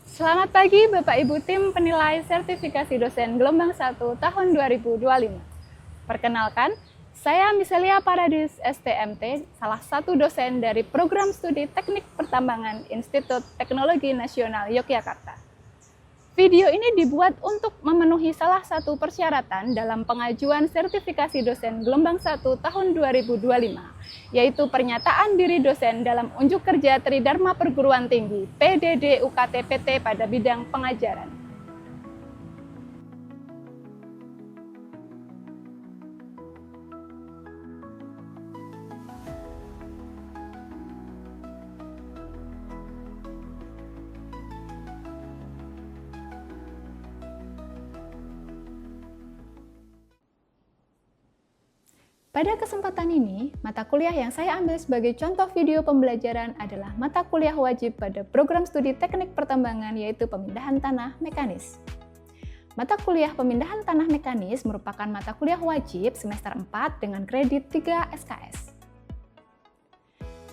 Selamat pagi Bapak Ibu tim penilai sertifikasi dosen gelombang 1 tahun 2025. Perkenalkan, saya Miselia Paradis STMT, salah satu dosen dari program studi Teknik Pertambangan Institut Teknologi Nasional Yogyakarta. Video ini dibuat untuk memenuhi salah satu persyaratan dalam pengajuan sertifikasi dosen gelombang 1 tahun 2025, yaitu pernyataan diri dosen dalam unjuk kerja Tridharma Perguruan Tinggi PDD UKT PT pada bidang pengajaran. Pada kesempatan ini, mata kuliah yang saya ambil sebagai contoh video pembelajaran adalah mata kuliah wajib pada program studi teknik pertambangan, yaitu pemindahan tanah mekanis. Mata kuliah pemindahan tanah mekanis merupakan mata kuliah wajib semester 4 dengan kredit 3 SKS.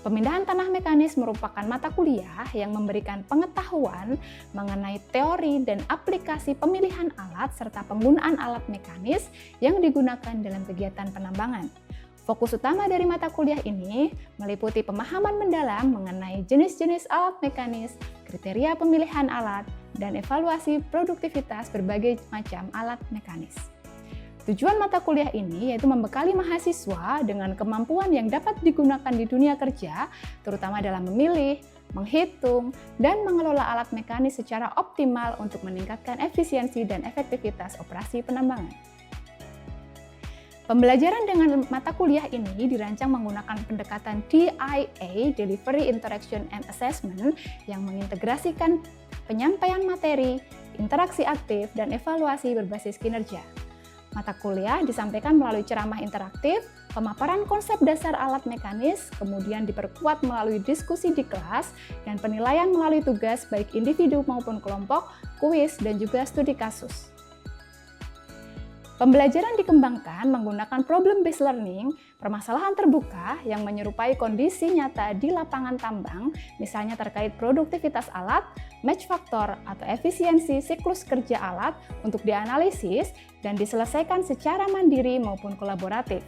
Pemindahan tanah mekanis merupakan mata kuliah yang memberikan pengetahuan mengenai teori dan aplikasi pemilihan alat serta penggunaan alat mekanis yang digunakan dalam kegiatan penambangan. Fokus utama dari mata kuliah ini meliputi pemahaman mendalam mengenai jenis-jenis alat mekanis, kriteria pemilihan alat, dan evaluasi produktivitas berbagai macam alat mekanis. Tujuan mata kuliah ini yaitu membekali mahasiswa dengan kemampuan yang dapat digunakan di dunia kerja, terutama dalam memilih, menghitung, dan mengelola alat mekanis secara optimal untuk meningkatkan efisiensi dan efektivitas operasi penambangan. Pembelajaran dengan mata kuliah ini dirancang menggunakan pendekatan DIA, Delivery, Interaction, and Assessment, yang mengintegrasikan penyampaian materi, interaksi aktif, dan evaluasi berbasis kinerja. Mata kuliah disampaikan melalui ceramah interaktif, pemaparan konsep dasar alat mekanis, kemudian diperkuat melalui diskusi di kelas, dan penilaian melalui tugas baik individu maupun kelompok, kuis, dan juga studi kasus. Pembelajaran dikembangkan menggunakan problem-based learning, permasalahan terbuka yang menyerupai kondisi nyata di lapangan tambang, misalnya terkait produktivitas alat, match faktor atau efisiensi siklus kerja alat untuk dianalisis dan diselesaikan secara mandiri maupun kolaboratif.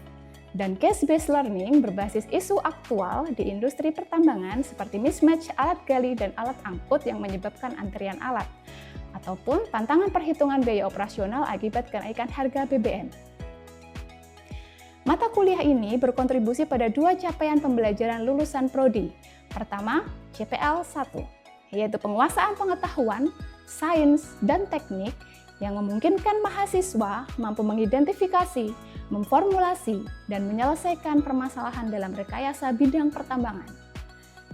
Dan case-based learning berbasis isu aktual di industri pertambangan seperti mismatch alat gali dan alat angkut yang menyebabkan antrian alat, ataupun pantangan perhitungan biaya operasional akibat kenaikan harga BBM. Mata kuliah ini berkontribusi pada dua capaian pembelajaran lulusan Prodi. Pertama, CPL 1, yaitu penguasaan pengetahuan, sains, dan teknik yang memungkinkan mahasiswa mampu mengidentifikasi, memformulasi, dan menyelesaikan permasalahan dalam rekayasa bidang pertambangan.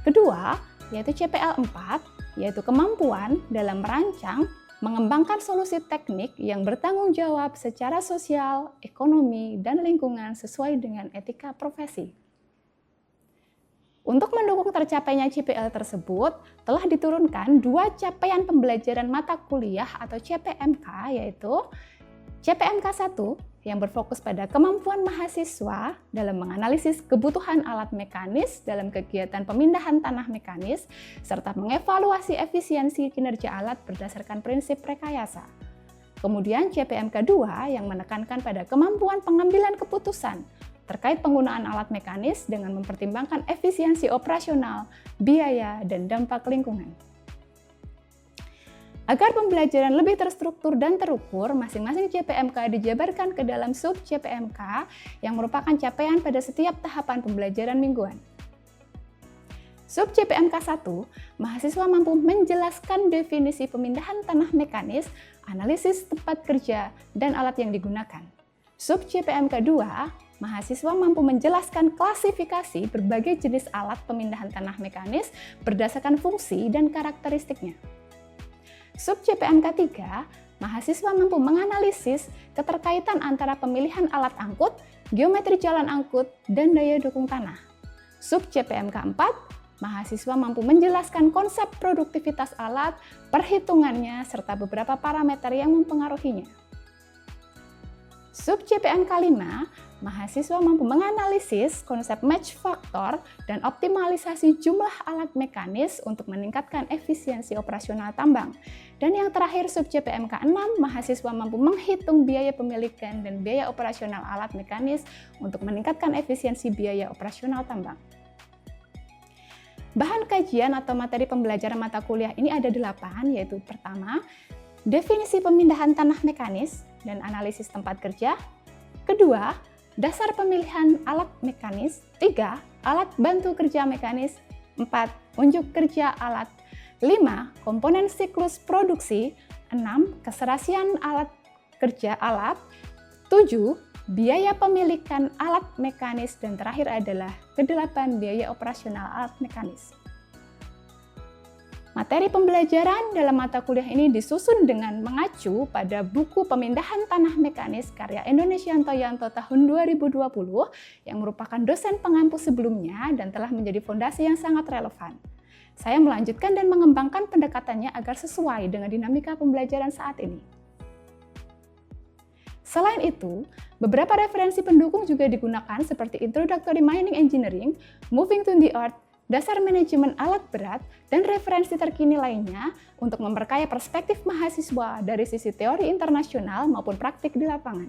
Kedua, yaitu CPL 4, yaitu kemampuan dalam merancang, mengembangkan solusi teknik yang bertanggung jawab secara sosial, ekonomi, dan lingkungan sesuai dengan etika profesi. Untuk mendukung tercapainya CPL tersebut, telah diturunkan dua capaian pembelajaran mata kuliah atau CPMK, yaitu CPMK 1 yang berfokus pada kemampuan mahasiswa dalam menganalisis kebutuhan alat mekanis dalam kegiatan pemindahan tanah mekanis, serta mengevaluasi efisiensi kinerja alat berdasarkan prinsip rekayasa. Kemudian CPMK 2 yang menekankan pada kemampuan pengambilan keputusan terkait penggunaan alat mekanis dengan mempertimbangkan efisiensi operasional, biaya, dan dampak lingkungan. Agar pembelajaran lebih terstruktur dan terukur, masing-masing CPMK dijabarkan ke dalam sub CPMK yang merupakan capaian pada setiap tahapan pembelajaran mingguan. Sub CPMK 1, mahasiswa mampu menjelaskan definisi pemindahan tanah mekanis, analisis tempat kerja, dan alat yang digunakan. Sub CPMK 2, mahasiswa mampu menjelaskan klasifikasi berbagai jenis alat pemindahan tanah mekanis berdasarkan fungsi dan karakteristiknya. Sub CPMK 3, mahasiswa mampu menganalisis keterkaitan antara pemilihan alat angkut, geometri jalan angkut, dan daya dukung tanah. Sub CPMK 4, mahasiswa mampu menjelaskan konsep produktivitas alat, perhitungannya, serta beberapa parameter yang mempengaruhinya. Sub CPMK 5, mahasiswa mampu menganalisis konsep match faktor dan optimalisasi jumlah alat mekanis untuk meningkatkan efisiensi operasional tambang. Dan yang terakhir, sub CPMK 6, mahasiswa mampu menghitung biaya pemilikan dan biaya operasional alat mekanis untuk meningkatkan efisiensi biaya operasional tambang. Bahan kajian atau materi pembelajaran mata kuliah ini ada 8, yaitu pertama, definisi pemindahan tanah mekanis dan analisis tempat kerja. Kedua, dasar pemilihan alat mekanis. 3, alat bantu kerja mekanis. 4, unjuk kerja alat. 5, komponen siklus produksi. 6, keserasian alat kerja alat. 7, biaya pemilikan alat mekanis, dan terakhir adalah ke-8, biaya operasional alat mekanis. Materi pembelajaran dalam mata kuliah ini disusun dengan mengacu pada buku Pemindahan Tanah Mekanis karya Indonesianto Yanto tahun 2020 yang merupakan dosen pengampu sebelumnya dan telah menjadi fondasi yang sangat relevan. Saya melanjutkan dan mengembangkan pendekatannya agar sesuai dengan dinamika pembelajaran saat ini. Selain itu, beberapa referensi pendukung juga digunakan seperti Introductory Mining Engineering, Moving to the Earth, dasar manajemen alat berat, dan referensi terkini lainnya untuk memperkaya perspektif mahasiswa dari sisi teori internasional maupun praktik di lapangan.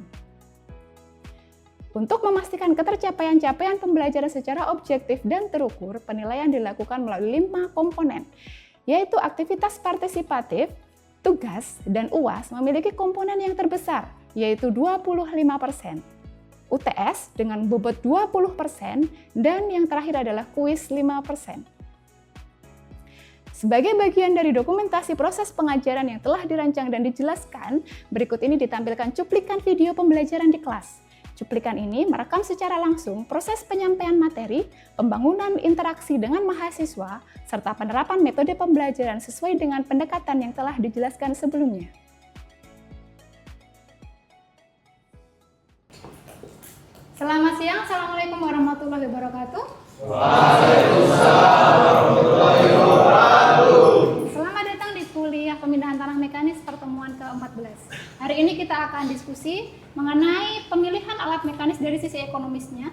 Untuk memastikan ketercapaian pembelajaran secara objektif dan terukur, penilaian dilakukan melalui 5 komponen, yaitu aktivitas partisipatif, tugas, dan UAS memiliki komponen yang terbesar, yaitu 25%. UTS dengan bobot 20%, dan yang terakhir adalah kuis 5%. Sebagai bagian dari dokumentasi proses pengajaran yang telah dirancang dan dijelaskan, berikut ini ditampilkan cuplikan video pembelajaran di kelas. Cuplikan ini merekam secara langsung proses penyampaian materi, pembangunan interaksi dengan mahasiswa, serta penerapan metode pembelajaran sesuai dengan pendekatan yang telah dijelaskan sebelumnya. Selamat siang, Assalamualaikum warahmatullahi wabarakatuh. Waalaikumsalam warahmatullahi wabarakatuh. Selamat datang di kuliah pemindahan tanah mekanis pertemuan ke-14. Hari ini kita akan diskusi mengenai pemilihan alat mekanis dari sisi ekonomisnya.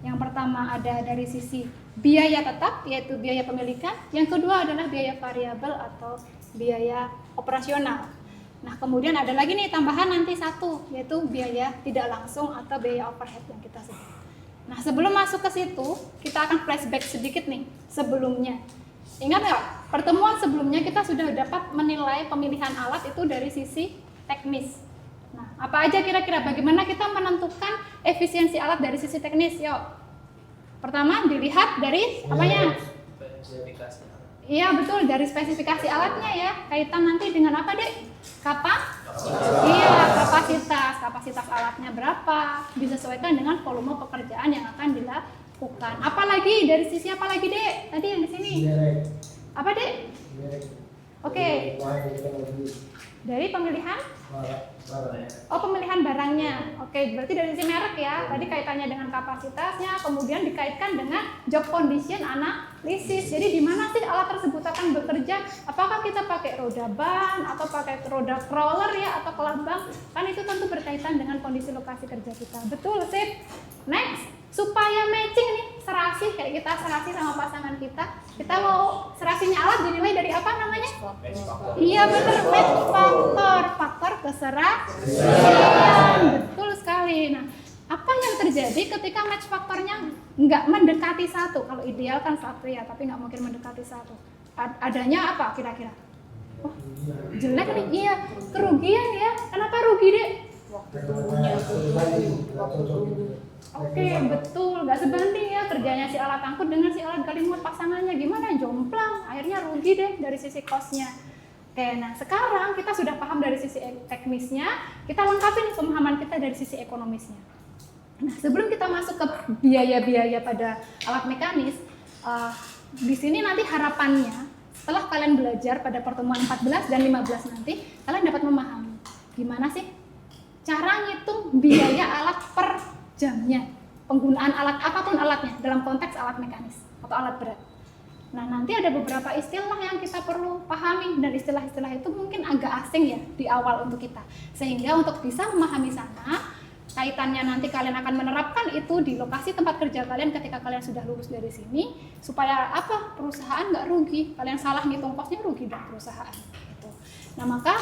Yang pertama ada dari sisi biaya tetap, yaitu biaya pemilikan. Yang kedua adalah biaya variabel atau biaya operasional. Nah, kemudian ada lagi nih tambahan nanti satu, yaitu biaya tidak langsung atau biaya overhead yang kita sebut. Nah, sebelum masuk ke situ, kita akan flashback sedikit nih sebelumnya. Ingat nggak? Pertemuan sebelumnya kita sudah dapat menilai pemilihan alat itu dari sisi teknis. Nah, apa aja kira-kira bagaimana kita menentukan efisiensi alat dari sisi teknis? Yuk. Pertama, dilihat dari apanya? Iya, betul, dari spesifikasi alatnya ya. Kaitan nanti dengan apa, Dek? Iya, kapasitas alatnya berapa, disesuaikan dengan volume pekerjaan yang akan dilakukan. Apalagi dari sisi apa lagi, Dek? Tadi yang di sini. Apa, Dek? Oke. Dari pemilihan? Pemilihan barangnya. Oke, berarti dari sisi merek ya. Tadi kaitannya dengan kapasitasnya, kemudian dikaitkan dengan job condition analisis. Jadi di mana sih alat tersebut akan bekerja? Apakah kita pakai roda ban atau pakai roda crawler ya atau kelambang? Kan itu tentu berkaitan dengan kondisi lokasi kerja kita. Betul, sip. Next, supaya matching nih serasi, kayak kita serasi sama pasangan kita mau serasinya alat dinilai dari apa namanya? Iya benar, match faktor keserasian. Betul sekali. Nah, apa yang terjadi ketika match faktornya nggak mendekati satu? Kalau ideal kan satu ya, tapi nggak mungkin mendekati satu. Adanya apa kira-kira? Oh, jelek nih, iya, kerugian ya. Kenapa rugi, Dek? Oke, betul, nggak sebanding ya kerjanya si alat angkut dengan si alat gali muat pasangannya. Gimana? Jomplang, akhirnya rugi deh dari sisi cost-nya. Oke, nah sekarang kita sudah paham dari sisi teknisnya, kita lengkapi nih pemahaman kita dari sisi ekonomisnya. Nah, sebelum kita masuk ke biaya-biaya pada alat mekanis, di sini nanti harapannya setelah kalian belajar pada pertemuan 14 dan 15 nanti, kalian dapat memahami gimana sih cara ngitung biaya alat per jamnya, penggunaan alat apapun alatnya dalam konteks alat mekanis atau alat berat. Nah, nanti ada beberapa istilah yang kita perlu pahami, dan istilah-istilah itu mungkin agak asing ya di awal untuk kita. Sehingga untuk bisa memahami sana, kaitannya nanti kalian akan menerapkan itu di lokasi tempat kerja kalian ketika kalian sudah lulus dari sini, supaya apa? Perusahaan nggak rugi. Kalian salah ngitung kosnya, rugi dong perusahaan. Gitu. Nah, maka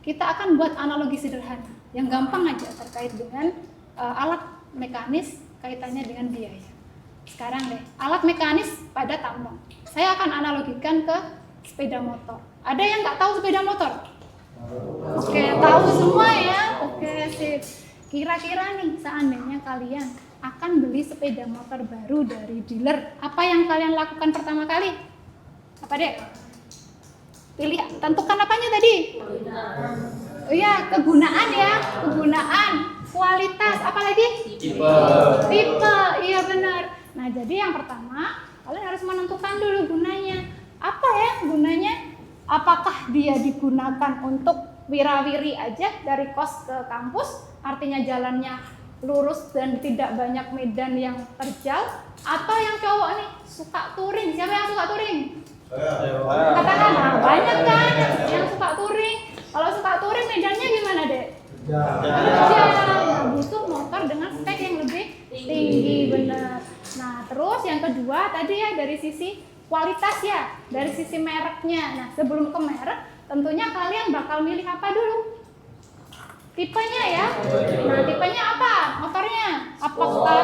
kita akan buat analogi sederhana yang gampang aja terkait dengan alat mekanis kaitannya dengan biaya. Sekarang deh, alat mekanis pada tambang. Saya akan analogikan ke sepeda motor. Ada yang nggak tahu sepeda motor? Oke, tahu semua ya? Oke, sip. Kira-kira nih, seandainya kalian akan beli sepeda motor baru dari dealer, apa yang kalian lakukan pertama kali? Apa dek? Pilih, tentukan apanya tadi? Oh iya, kegunaan ya, kegunaan, kualitas, apa lagi? Tipe, iya benar. Nah, jadi yang pertama, kalian harus menentukan dulu gunanya. Apa ya gunanya? Apakah dia digunakan untuk wirawiri aja dari kos ke kampus, artinya jalannya lurus dan tidak banyak medan yang terjal, atau yang cowok nih suka touring? Siapa yang suka touring? Katakan, nah, banyak kan yang suka touring. Kalau suka touring medannya gimana dek? Nah, butuh motor dengan spek yang lebih tinggi, benar. Nah, terus yang kedua tadi ya dari sisi kualitas ya, dari sisi mereknya. Nah, sebelum ke merek, tentunya kalian bakal milih apa dulu? Tipenya ya. Nah, tipenya apa? Motornya? Apakah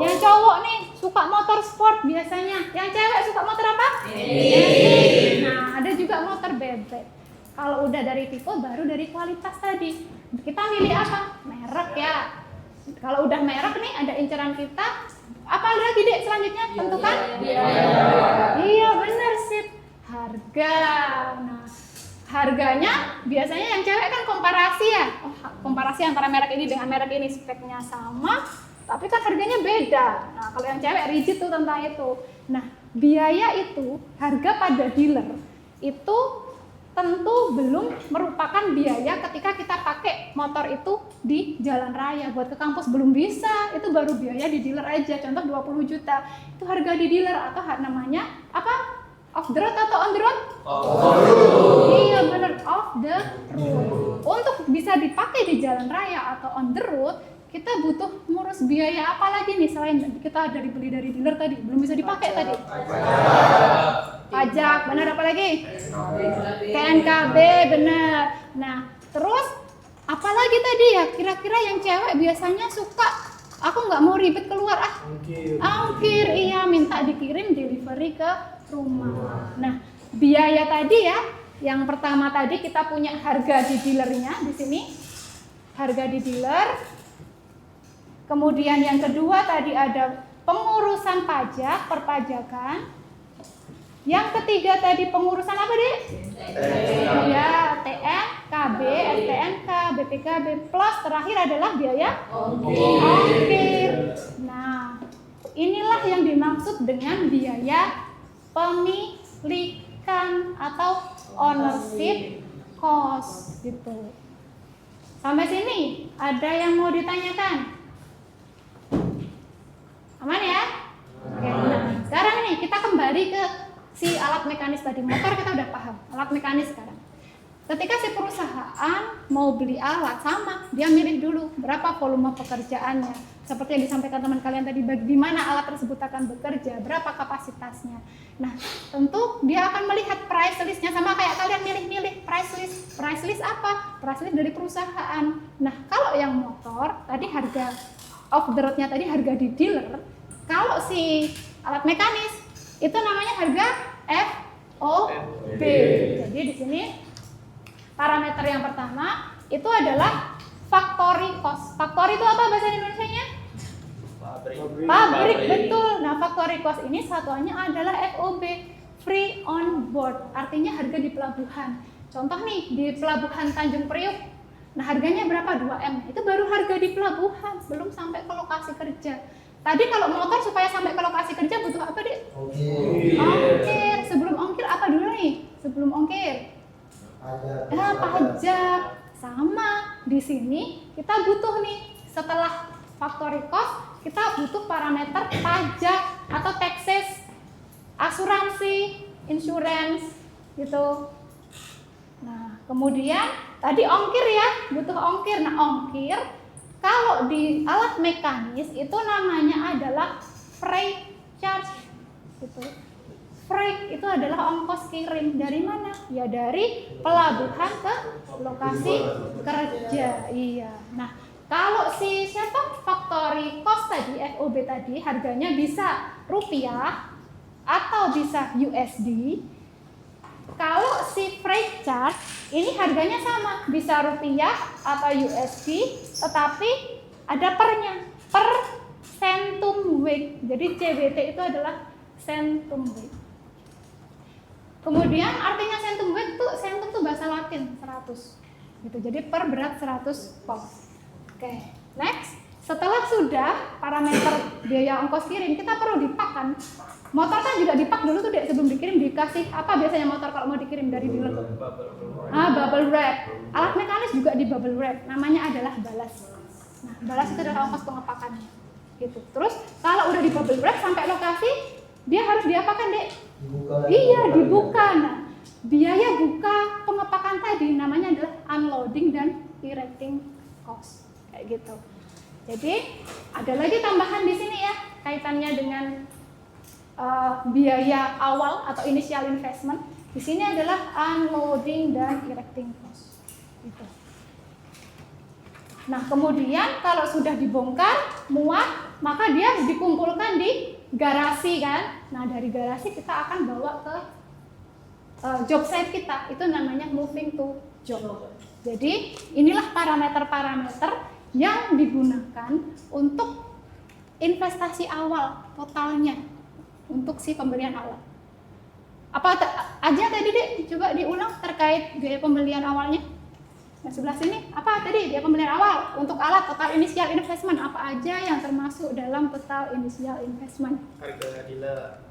yang cowok nih suka motor sport biasanya? Yang cewek suka motor apa? Nah, ada juga motor bebek. Kalau udah dari tipe, baru dari kualitas tadi. Kita milih apa? Merek ya. Kalau udah merek nih, ada inceran kita. Apa lagi dek selanjutnya? Tentukan? Iya benar sip. Harga. Nah, harganya biasanya yang cewek kan komparasi ya. Oh, komparasi antara merek ini dengan merek ini, speknya sama, tapi kan harganya beda. Nah, kalau yang cewek rigid tuh tentang itu. Nah, biaya itu, harga pada dealer itu tentu belum merupakan biaya ketika kita pakai motor itu di jalan raya. Buat ke kampus belum bisa, itu baru biaya di dealer aja. Contoh 20 juta, itu harga di dealer atau namanya apa? Off the road atau on the road? Iya bener, off the road. Untuk bisa dipakai di jalan raya atau on the road, kita butuh ngurus biaya apa lagi nih selain kita dari beli dari dealer tadi, belum bisa dipakai tadi? Pajak, benar, apa lagi? TNKB, benar. Nah, terus apa lagi tadi ya? Kira-kira yang cewek biasanya suka, aku nggak mau ribet keluar ongkir, iya, minta dikirim delivery ke rumah. Nah, biaya tadi ya, yang pertama tadi kita punya harga di dealernya di sini, harga di dealer. Kemudian yang kedua tadi ada pengurusan pajak, perpajakan. Yang ketiga tadi pengurusan apa deh? Ya, TNKB, STNK, BPKB, plus terakhir adalah biaya ongkir. Nah, inilah yang dimaksud dengan biaya pemilikan atau ownership cost gitu. Sampai sini ada yang mau ditanyakan? Aman ya? Oke, nah sekarang nih kita kembali ke si alat mekanis tadi. Motor kita udah paham, alat mekanis sekarang. Ketika si perusahaan mau beli alat, sama, dia milih dulu berapa volume pekerjaannya. Seperti yang disampaikan teman kalian tadi, di mana alat tersebut akan bekerja, berapa kapasitasnya. Nah, tentu dia akan melihat price list-nya, sama kayak kalian milih-milih price list. Price list apa? Price list dari perusahaan. Nah, kalau yang motor, tadi harga off the road-nya tadi harga di dealer. Kalau si alat mekanis, itu namanya harga FOB. Jadi di sini parameter yang pertama itu adalah factory cost. Factory itu apa bahasa Indonesianya? Pabrik, betul. Nah, factory cost ini satuannya adalah FOB, free on board. Artinya harga di pelabuhan. Contoh nih, di pelabuhan Tanjung Priuk. Nah, harganya berapa? 2M. Itu baru harga di pelabuhan, belum sampai ke lokasi kerja. Tadi kalau motor supaya sampai ke lokasi kerja butuh apa, Dik? Ongkir. Sebelum ongkir apa dulu nih? Sebelum ongkir? Pajak. Sama. Di sini kita butuh nih, setelah factory cost, kita butuh parameter pajak atau taxes, asuransi, insurance gitu. Nah, kemudian tadi ongkir ya, butuh ongkir. Nah, ongkir Kalau di alat mekanis itu namanya adalah freight charge. Gitu. Freight itu adalah ongkos kirim dari mana? Ya dari pelabuhan ke lokasi kerja. Iya. Nah, kalau si factory cost tadi, FOB tadi, harganya bisa rupiah atau bisa USD. Kalau si freight charge ini harganya sama, bisa rupiah atau USD, tetapi ada pernya, per centum weight. Jadi CWT itu adalah centum weight. Kemudian artinya centum weight tuh, centum tuh bahasa Latin 100. Gitu. Jadi per berat 100 pound. Oke, next. Setelah sudah parameter biaya ongkos kirim, kita perlu dipak kan. Motor kan juga dipak dulu tuh sebelum dikirim, dikasih apa biasanya motor kalau mau dikirim dari dealer? Bubble wrap. Alat mekanis juga di bubble wrap. Namanya adalah balas. Nah, balas itu adalah ongkos pengepakannya. Gitu. Terus kalau udah di bubble wrap sampai lokasi, dia harus diapakan, Dek? Iya, dibuka. Nah, biaya buka pengepakan tadi namanya adalah unloading dan erecting cost. Kayak gitu. Jadi ada lagi tambahan di sini ya, kaitannya dengan biaya awal atau initial investment. Di sini adalah unloading dan erecting cost. Gitu. Nah, kemudian kalau sudah dibongkar, muat, maka dia dikumpulkan di garasi kan. Nah, dari garasi kita akan bawa ke job site kita. Itu namanya moving to job. Jadi, inilah parameter-parameter yang digunakan untuk investasi awal totalnya untuk si pembelian alat. Apa aja tadi, Dek? Coba diulang terkait biaya pembelian awalnya. Nah, sebelah sini, apa tadi biaya pembelian awal untuk alat total initial investment? Apa aja yang termasuk dalam total initial investment? Harga dealer,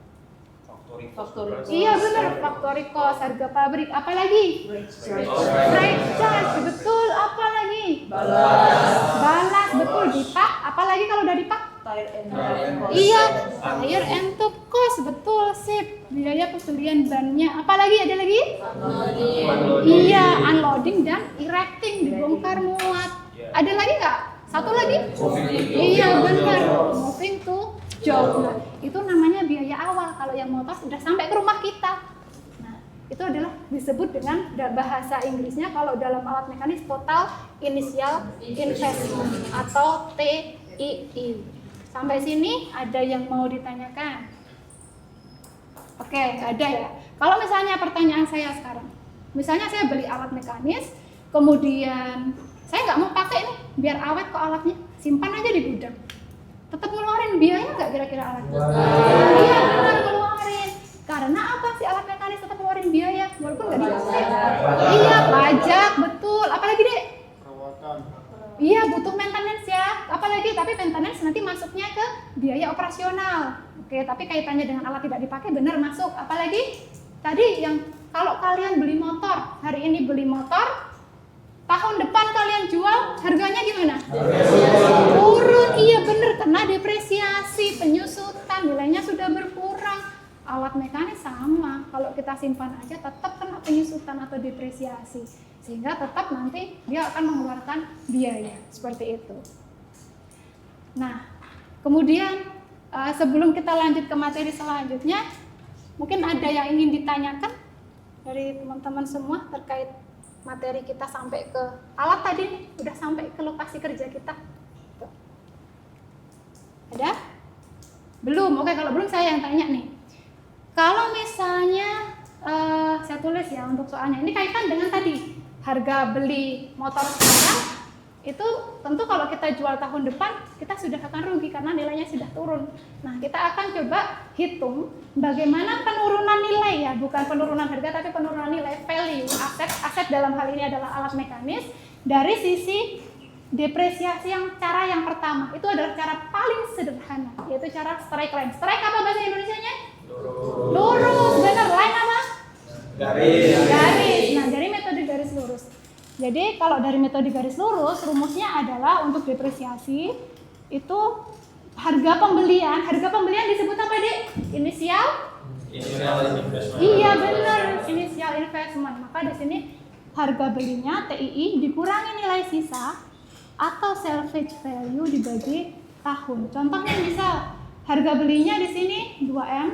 factory cost. Iya benar, factory cost, harga pabrik. Apa lagi? Freight charge, betul. Apa lagi? Balas, betul. Dipak. Apa lagi kalau udah dipak? Iya, tire and top cost, betul, sip. Biaya pembelian bannya. Apa lagi? Ada lagi? Iya, unloading dan erecting, dibongkar muat. Ada lagi nggak? Satu lagi? Iya benar, moving to job. Nah, itu namanya biaya awal kalau yang motor sudah sampai ke rumah kita. Nah, itu adalah disebut dengan bahasa Inggrisnya kalau dalam alat mekanis total initial investment atau TII. Sampai sini ada yang mau ditanyakan? Oke, nggak ada ya. Kalau misalnya pertanyaan saya sekarang, misalnya saya beli alat mekanis, kemudian saya nggak mau pakai nih, biar awet kok alatnya, simpan aja di gudang. Tetap ngeluarin biaya nggak kira-kira alatnya? Iya, benar ngeluarin. Karena apa sih alat mekanis tetap ngeluarin biaya, walaupun nggak dipakai? Iya, pajak, betul. Apalagi, Dek? Perawatan. Iya, butuh maintenance ya. Apalagi, tapi maintenance nanti masuknya ke biaya operasional. Oke, tapi kaitannya dengan alat tidak dipakai benar masuk. Apalagi tadi yang kalau kalian beli motor, hari ini beli motor, tahun depan kalian jual, harganya gimana? Turun, iya bener, kena depresiasi, penyusutan, nilainya sudah berkurang. Alat mekanis sama, kalau kita simpan aja tetap kena penyusutan atau depresiasi. Sehingga tetap nanti dia akan mengeluarkan biaya, seperti itu. Nah, kemudian sebelum kita lanjut ke materi selanjutnya, mungkin ada yang ingin ditanyakan dari teman-teman semua terkait materi kita sampai ke alat tadi nih, udah sampai ke lokasi kerja kita. Tuh. Ada? Belum? Oke, kalau belum saya yang tanya nih. Kalau misalnya saya tulis ya untuk soalnya, ini kaitan dengan tadi harga beli motor sekarang. Itu tentu kalau kita jual tahun depan kita sudah akan rugi karena nilainya sudah turun. Nah, kita akan coba hitung bagaimana penurunan nilai ya, bukan penurunan harga tapi penurunan nilai value aset dalam hal ini adalah alat mekanis dari sisi depresiasi. Cara yang pertama itu adalah cara paling sederhana, yaitu cara straight line. Straight apa bahasa Indonesianya? Lurus, benar. Line apa? Garis. Nah, dari metode garis lurus. Jadi kalau dari metode garis lurus, rumusnya adalah untuk depresiasi itu harga pembelian disebut apa, Dek? Inisial investment. Iya benar, initial investment. Maka di sini harga belinya TII dikurangi nilai sisa atau salvage value dibagi tahun. Contohnya misal harga belinya di sini 2M,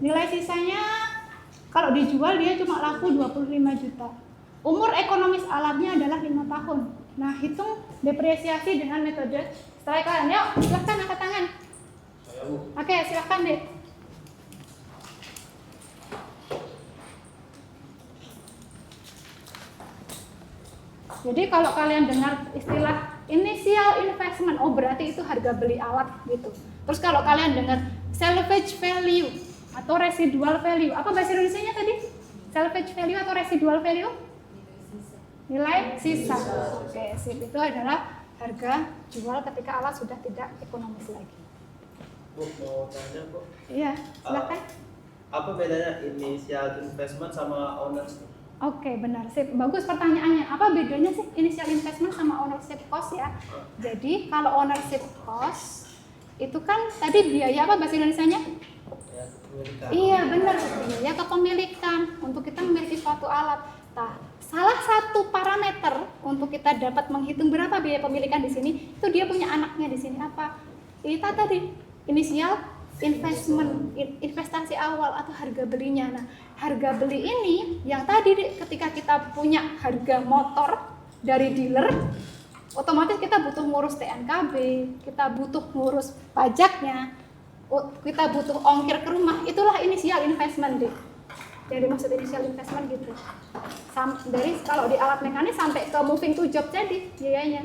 nilai sisanya kalau dijual dia cuma laku 25 juta. Umur ekonomis alatnya adalah 5 tahun. Nah, hitung depresiasi dengan metode strike kalian. Yuk, silahkan angkat tangan. Saya Bu. Oke, silahkan deh. Jadi kalau kalian dengar istilah initial investment, oh berarti itu harga beli alat gitu. Terus kalau kalian dengar salvage value atau residual value, apa bahasa Indonesianya tadi? Salvage value atau residual value? Nilai sisa. Oke, sip. Itu adalah harga jual ketika alat sudah tidak ekonomis lagi. Bu, mau tanya Bu. Iya, silakan. Apa bedanya initial investment sama ownership? Oke, benar. Sip. Bagus pertanyaannya. Apa bedanya sih initial investment sama ownership cost ya? Jadi kalau ownership cost itu kan tadi biaya apa bahasa Indonesianya? Ya, kepemilikan. Iya, benar. Biaya kepemilikan untuk kita memiliki suatu alat. Nah, salah satu parameter untuk kita dapat menghitung berapa biaya pemilikan di sini itu dia punya anaknya di sini apa? Itu tadi inisial investment, investasi awal atau harga belinya. Nah, harga beli ini yang tadi ketika kita punya harga motor dari dealer, otomatis kita butuh ngurus TNKB, kita butuh ngurus pajaknya, kita butuh ongkir ke rumah. Itulah inisial investment deh. Jadi maksud initial investment gitu. Dari kalau di alat mekanis sampai ke moving to job tadi biayanya.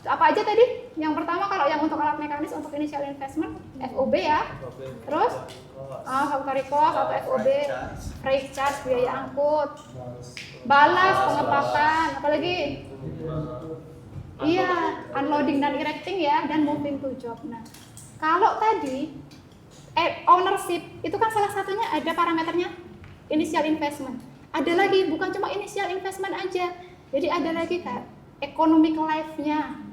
Apa aja tadi? Yang pertama kalau yang untuk alat mekanis untuk initial investment FOB ya. Terus factory cost atau FOB, freight charge, biaya angkut, balas, pengepakan, apalagi? Iya, unloading dan erecting ya, dan moving to job. Nah, kalau tadi ownership itu kan salah satunya ada parameternya initial investment. Ada lagi, bukan cuma initial investment aja. Jadi ada lagi kayak economic life-nya,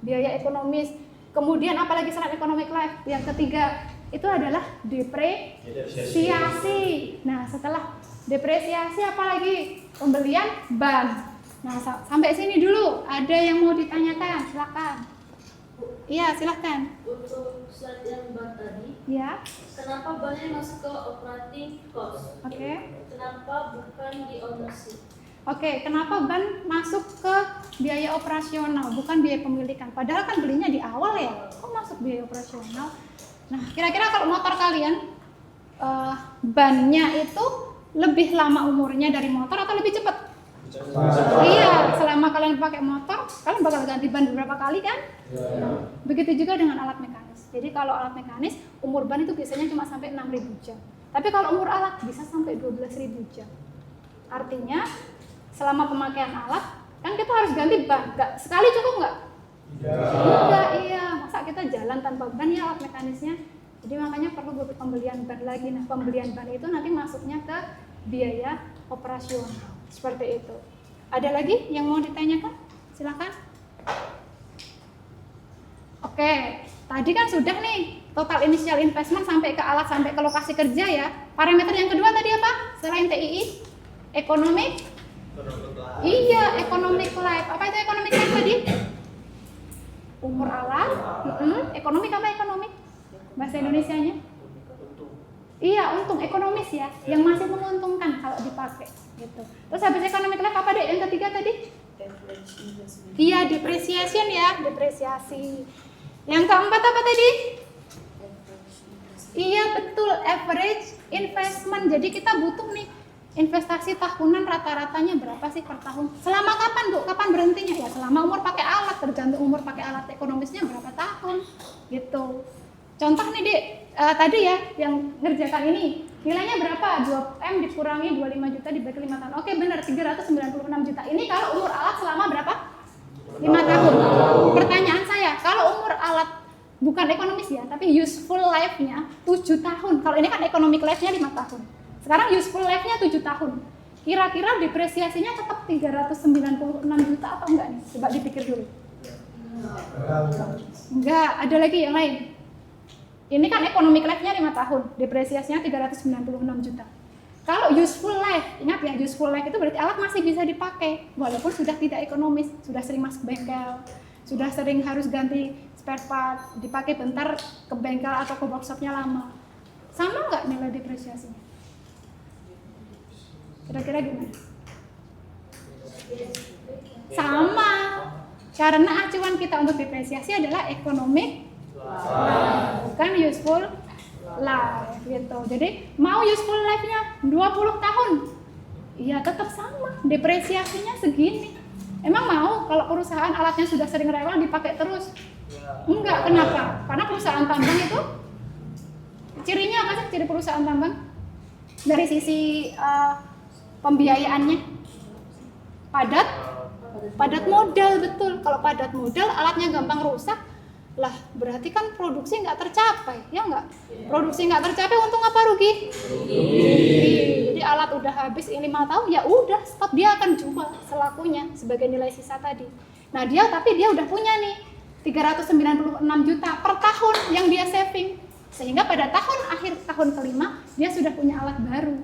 biaya ekonomis. Kemudian apalagi selain economic life, yang ketiga itu adalah depresiasi. Nah, setelah depresiasi apalagi pembelian ban. Nah, sampai sini dulu. Ada yang mau ditanyakan? Silakan. Iya, silakan. Untuk slide yang ban tadi, Ya. kenapa bannya masuk ke operating cost? Oke. Kenapa bukan di ownership? Oke, kenapa ban masuk ke biaya operasional, bukan biaya pemilikan? Padahal kan belinya di awal ya, kok masuk biaya operasional? Nah, kira-kira kalau motor kalian, bannya itu lebih lama umurnya dari motor atau lebih cepat? Iya, selama kalian pakai motor, kalian bakal ganti ban beberapa kali kan? Begitu juga dengan alat mekanis. Jadi kalau alat mekanis, umur ban itu biasanya cuma sampai 6.000 jam. Tapi kalau umur alat bisa sampai 12.000 jam. Artinya, selama pemakaian alat, kan kita harus ganti ban. Sekali cukup nggak? Enggak, iya. Masa kita jalan tanpa ban ya alat mekanisnya? Jadi makanya perlu pembelian ban lagi. Nah, pembelian ban itu nanti masuknya ke biaya operasional. Seperti itu. Ada lagi yang mau ditanyakan? Silakan. Oke, tadi kan sudah nih total initial investment sampai ke alat, sampai ke lokasi kerja ya. Parameter yang kedua tadi apa? Selain TII? Economic? Iya, economic life. Apa itu economic life tadi? Umur alat. Ekonomik apa ekonomik? Bahasa Indonesianya? Iya, untung ekonomis ya, yang masih menguntungkan kalau dipakai gitu. Terus habis economic life apa deh? Yang ketiga tadi? Iya, depreciation ya, depresiasi. Yang keempat apa tadi? Iya, betul, average investment. Jadi kita butuh nih investasi tahunan rata-ratanya berapa sih per tahun? Selama kapan Bu? Kapan berhentinya? Ya selama umur pakai alat, tergantung umur pakai alat ekonomisnya berapa tahun gitu. Contoh nih Dek, tadi ya yang ngerjakan ini nilainya berapa? 2M dikurangi 25 juta dibagi 5 tahun. Oke benar, 396 juta. Ini kalau umur alat selama berapa? 5 tahun. Pertanyaan saya, kalau umur alat bukan ekonomis ya, tapi useful life-nya 7 tahun. Kalau ini kan economic life-nya 5 tahun. Sekarang useful life-nya 7 tahun. Kira-kira depresiasinya tetap 396 juta atau enggak nih? Coba dipikir dulu. Enggak, ada lagi yang lain. Ini kan economic life-nya 5 tahun, depresiasinya 396 juta. Kalau useful life, ingat ya useful life itu berarti alat masih bisa dipakai walaupun sudah tidak ekonomis, sudah sering masuk bengkel. sudah sering harus ganti spare part, dipakai bentar ke bengkel atau ke workshopnya lama. Sama nggak nilai depresiasinya? Kira-kira gimana? Sama, karena acuan kita untuk depresiasi adalah economic life, bukan useful life gitu. Jadi mau useful life-nya 20 tahun, ya tetap sama, depresiasinya segini. Emang mau kalau perusahaan alatnya sudah sering rewel dipakai terus? Enggak, kenapa? Karena perusahaan tambang itu cirinya apa sih, ciri perusahaan tambang? Dari sisi pembiayaannya padat modal, betul. Kalau padat modal, alatnya gampang rusak, lah berarti kan produksi nggak tercapai, ya nggak? Produksi nggak tercapai, untung apa rugi? Jadi alat udah habis 5 tahun, ya udah stop, dia akan jual selakunya sebagai nilai sisa tadi. Nah tapi dia udah punya nih 396 juta per tahun yang dia saving, sehingga pada tahun kelima dia sudah punya alat baru.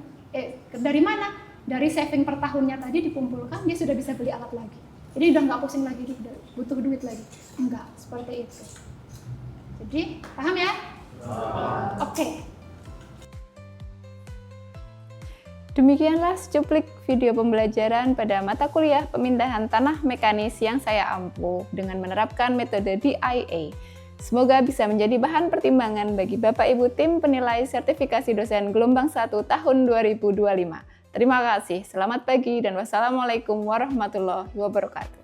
Dari mana? Dari saving per tahunnya tadi dikumpulkan, dia sudah bisa beli alat lagi. Jadi udah nggak pusing lagi, butuh duit lagi. Enggak, seperti itu. Jadi, paham ya? Oke. Demikianlah secuplik video pembelajaran pada mata kuliah pemindahan tanah mekanis yang saya ampuh dengan menerapkan metode DIA. Semoga bisa menjadi bahan pertimbangan bagi Bapak Ibu tim penilai sertifikasi dosen gelombang 1 tahun 2025. Terima kasih, selamat pagi dan wassalamualaikum warahmatullahi wabarakatuh.